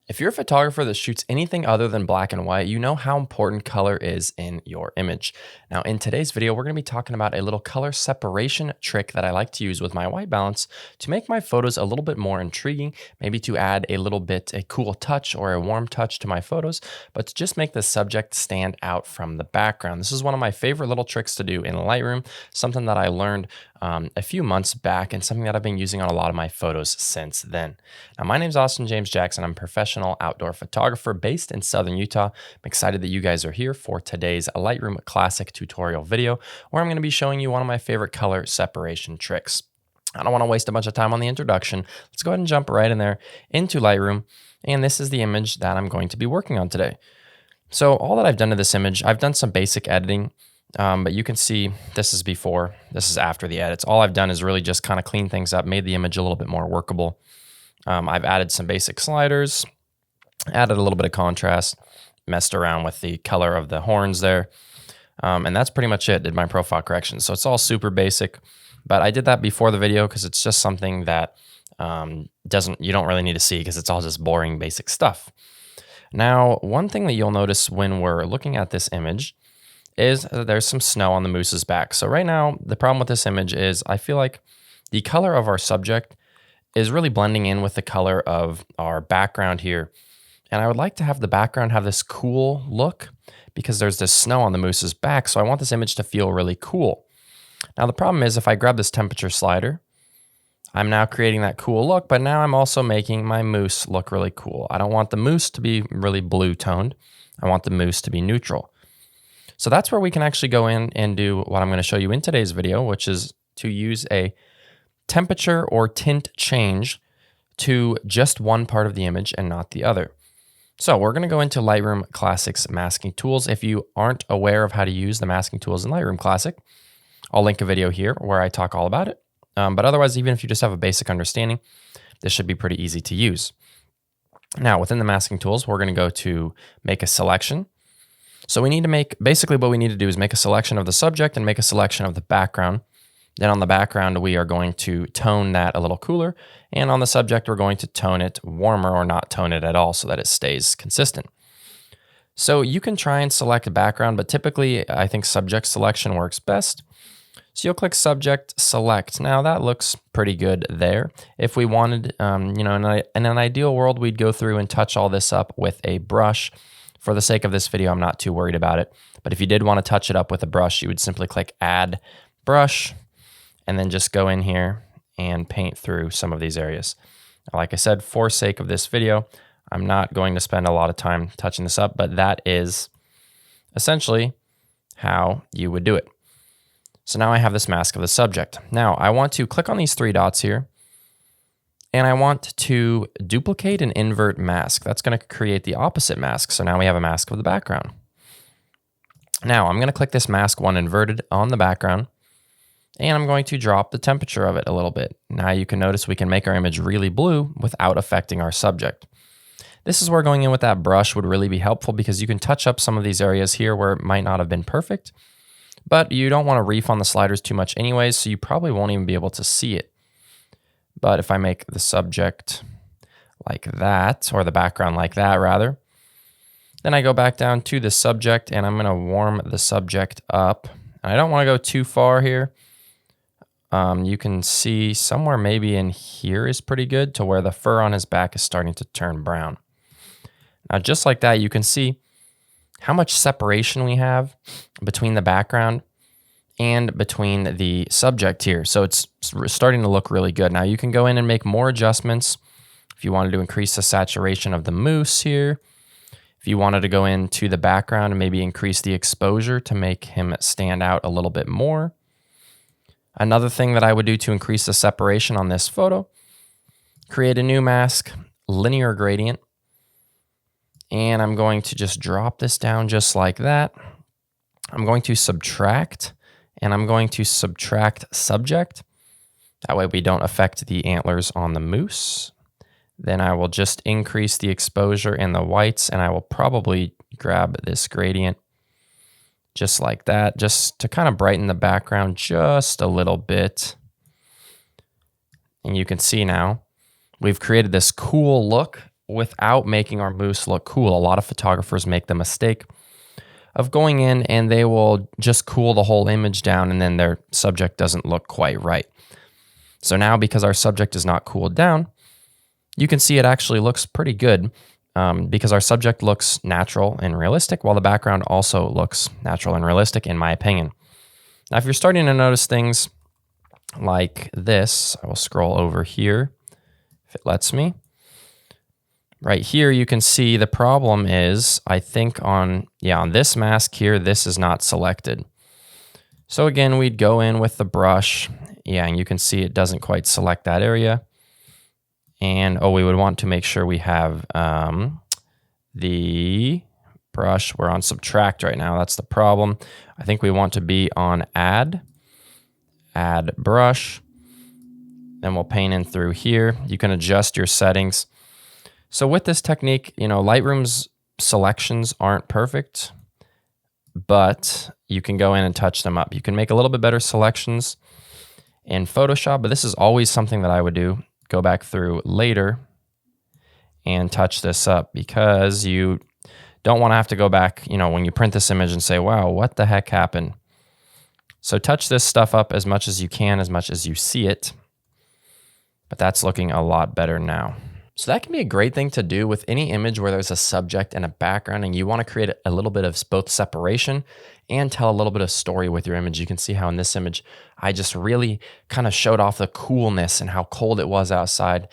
If you're a photographer that shoots anything other than black and white, you know how important color is in your image. Now, in today's video, we're going to be talking about a little color separation trick that I like to use with my white balance to make my photos a little bit more intriguing, maybe to add a cool touch or a warm touch to my photos, but to just make the subject stand out from the background. This is one of my favorite little tricks to do in Lightroom, something that I learned a few months back and something that I've been using on a lot of my photos since then. Now, my name is Austin James Jackson. I'm a professional outdoor photographer based in Southern Utah. I'm excited that you guys are here for today's Lightroom Classic tutorial video, where I'm going to be showing you one of my favorite color separation tricks. I don't want to waste a bunch of time on the introduction. Let's go ahead and jump right in there into Lightroom. And this is the image that I'm going to be working on today. So all that I've done to this image, I've done some basic editing, but you can see this is before, this is after the edits. All I've done is really just kind of clean things up, made the image a little bit more workable. I've added some basic sliders, added a little bit of contrast, messed around with the color of the horns there. And that's pretty much it, did my profile correction. So it's all super basic, but I did that before the video because it's just something that you don't really need to see because it's all just boring basic stuff. Now, one thing that you'll notice when we're looking at this image is there's some snow on the moose's back. So right now, the problem with this image is I feel like the color of our subject is really blending in with the color of our background here. And I would like to have the background have this cool look because there's this snow on the moose's back. So I want this image to feel really cool. Now, the problem is if I grab this temperature slider, I'm now creating that cool look, but now I'm also making my moose look really cool. I don't want the moose to be really blue toned. I want the moose to be neutral. So that's where we can actually go in and do what I'm going to show you in today's video, which is to use a temperature or tint change to just one part of the image and not the other. So we're going to go into Lightroom Classic's masking tools. If you aren't aware of how to use the masking tools in Lightroom Classic, I'll link a video here where I talk all about it. But otherwise, even if you just have a basic understanding, this should be pretty easy to use. Now, within the masking tools, we're going to go to make a selection. So we need to basically what we need to do is make a selection of the subject and make a selection of the background. Then on the background, we are going to tone that a little cooler. And on the subject, we're going to tone it warmer or not tone it at all so that it stays consistent. So you can try and select a background, but typically I think subject selection works best. So you'll click subject select. Now that looks pretty good there. If we wanted, in an ideal world, we'd go through and touch all this up with a brush. For the sake of this video, I'm not too worried about it. But if you did want to touch it up with a brush, you would simply click add brush and then just go in here and paint through some of these areas. Like I said, for sake of this video, I'm not going to spend a lot of time touching this up, but that is essentially how you would do it. So now I have this mask of the subject. Now I want to click on these three dots here, and I want to duplicate and invert mask. That's going to create the opposite mask. So now we have a mask of the background. Now I'm going to click this mask one inverted on the background, and I'm going to drop the temperature of it a little bit. Now you can notice we can make our image really blue without affecting our subject. This is where going in with that brush would really be helpful because you can touch up some of these areas here where it might not have been perfect, but you don't want to reef on the sliders too much anyways, so you probably won't even be able to see it. But if I make the subject like that, or the background like that rather, then I go back down to the subject and I'm going to warm the subject up. And I don't want to go too far here. You can see somewhere maybe in here is pretty good to where the fur on his back is starting to turn brown. Now, just like that, you can see how much separation we have between the background and between the subject here. So it's starting to look really good. Now you can go in and make more adjustments. If you wanted to increase the saturation of the moose here, if you wanted to go into the background and maybe increase the exposure to make him stand out a little bit more. Another thing that I would do to increase the separation on this photo, create a new mask, linear gradient, and I'm going to just drop this down just like that. I'm going to subtract, and I'm going to subtract subject. That way we don't affect the antlers on the moose. Then I will just increase the exposure in the whites, and I will probably grab this gradient just like that, just to kind of brighten the background just a little bit. And you can see now we've created this cool look without making our mousse look cool. A lot of photographers make the mistake of going in and they will just cool the whole image down and then their subject doesn't look quite right. So now because our subject is not cooled down, you can see it actually looks pretty good because our subject looks natural and realistic while the background also looks natural and realistic in my opinion. Now, if you're starting to notice things like this, I will scroll over here if it lets me. Right here, you can see the problem is, I think on this mask here, this is not selected. So again, we'd go in with the brush. Yeah, and you can see it doesn't quite select that area. And we would want to make sure we have the brush. We're on subtract right now. That's the problem. I think we want to be on add brush. Then we'll paint in through here. You can adjust your settings. So with this technique, Lightroom's selections aren't perfect, but you can go in and touch them up. You can make a little bit better selections in Photoshop, but this is always something that I would do. Go back through later and touch this up because you don't want to have to go back, when you print this image and say, wow, what the heck happened? So touch this stuff up as much as you can, as much as you see it, but that's looking a lot better now. So that can be a great thing to do with any image where there's a subject and a background and you want to create a little bit of both separation and tell a little bit of story with your image. You can see how in this image, I just really kind of showed off the coolness and how cold it was outside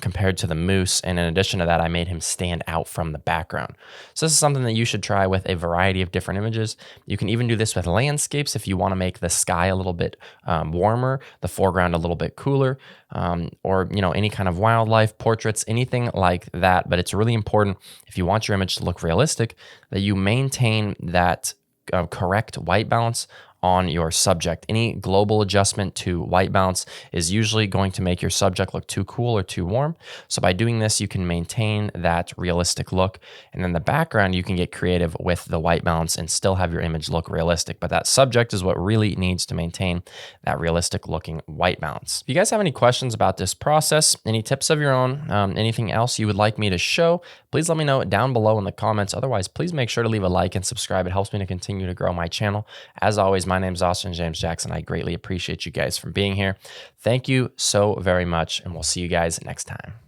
compared to the moose. And in addition to that, I made him stand out from the background. So this is something that you should try with a variety of different images. You can even do this with landscapes if you want to make the sky a little bit warmer, the foreground a little bit cooler, or any kind of wildlife, portraits, anything like that. But it's really important if you want your image to look realistic that you maintain that correct white balance on your subject. Any global adjustment to white balance is usually going to make your subject look too cool or too warm. So by doing this, you can maintain that realistic look. And then the background, you can get creative with the white balance and still have your image look realistic. But that subject is what really needs to maintain that realistic looking white balance. If you guys have any questions about this process, any tips of your own, anything else you would like me to show, please let me know down below in the comments. Otherwise, please make sure to leave a like and subscribe. It helps me to continue to grow my channel. As always, my name is Austin James Jackson. I greatly appreciate you guys for being here. Thank you so very much, and we'll see you guys next time.